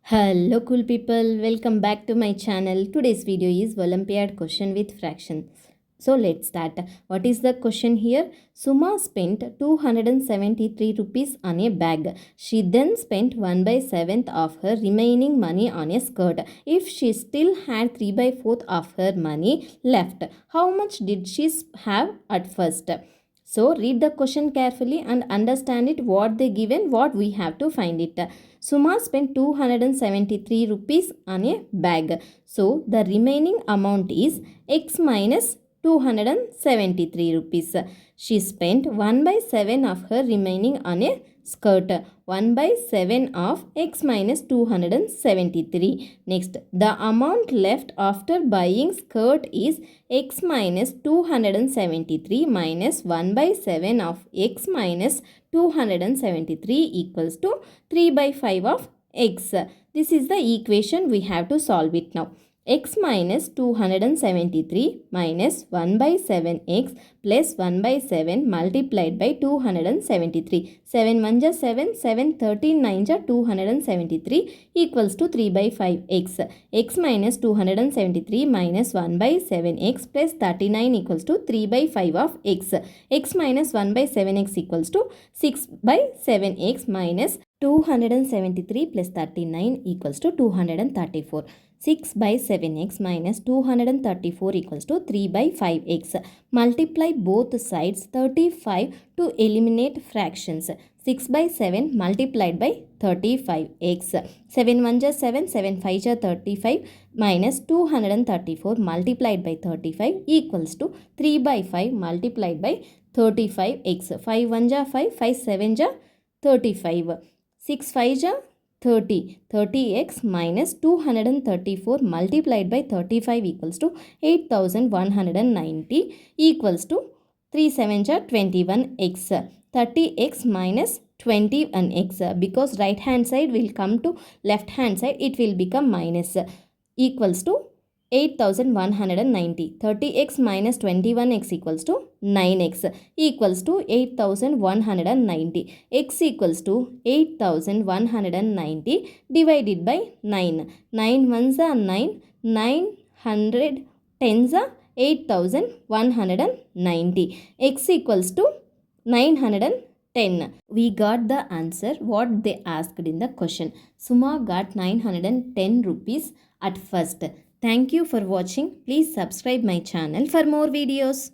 Hello cool people, welcome back to my channel. Today's video is Olympiad question with fractions. So let's start. What is the question here? Suma spent 273 rupees on a bag. She then spent 1/7 of her remaining money on a skirt. If she still had 3/4 of her money left, how much did she have at first? So read the question carefully and understand it, what they given, what we have to find it. Suma spent 273 rupees on a bag. So the remaining amount is x minus 273 rupees. She spent 1/7 of her remaining on a skirt. 1/7 of x minus 273. Next, the amount left after buying skirt is x minus 273 minus 1/7 of x minus 273 equals to 3/5 of x. This is the equation we have to solve it now. X minus 273 minus 1/7x plus 1/7 multiplied by 273. 7 1 ja 7, 7 13 9 ja 273 equals to 3/5x. X minus 273 minus 1/7x plus 39 equals to 3/5 of x. X minus 1/7x equals to 6/7x minus 273 plus 39 equals to 234. 6/7x minus 234 equals to 3/5x. Multiply both sides 35 to eliminate fractions. 6/7 multiplied by 35x. 7 1 ja 7, 7 5 ja 35 minus 234 multiplied by 35 equals to 3/5 multiplied by 35x. 5 1 ja 5, 5 7 ja 35. 6 5 ja 30. 30x minus 234 multiplied by 35 equals to 8190 equals to 3 7 ja 21x. 30x minus 21x, because right hand side will come to left hand side, it will become minus, equals to 8190. 30x minus 21x equals to 9x equals to 8190. X equals to 8190 divided by 9. 9 ones are 9. 900 tens are 8190. X equals to 910. We got the answer what they asked in the question. Suma got 910 rupees at first. Thank you for watching. Please subscribe my channel for more videos.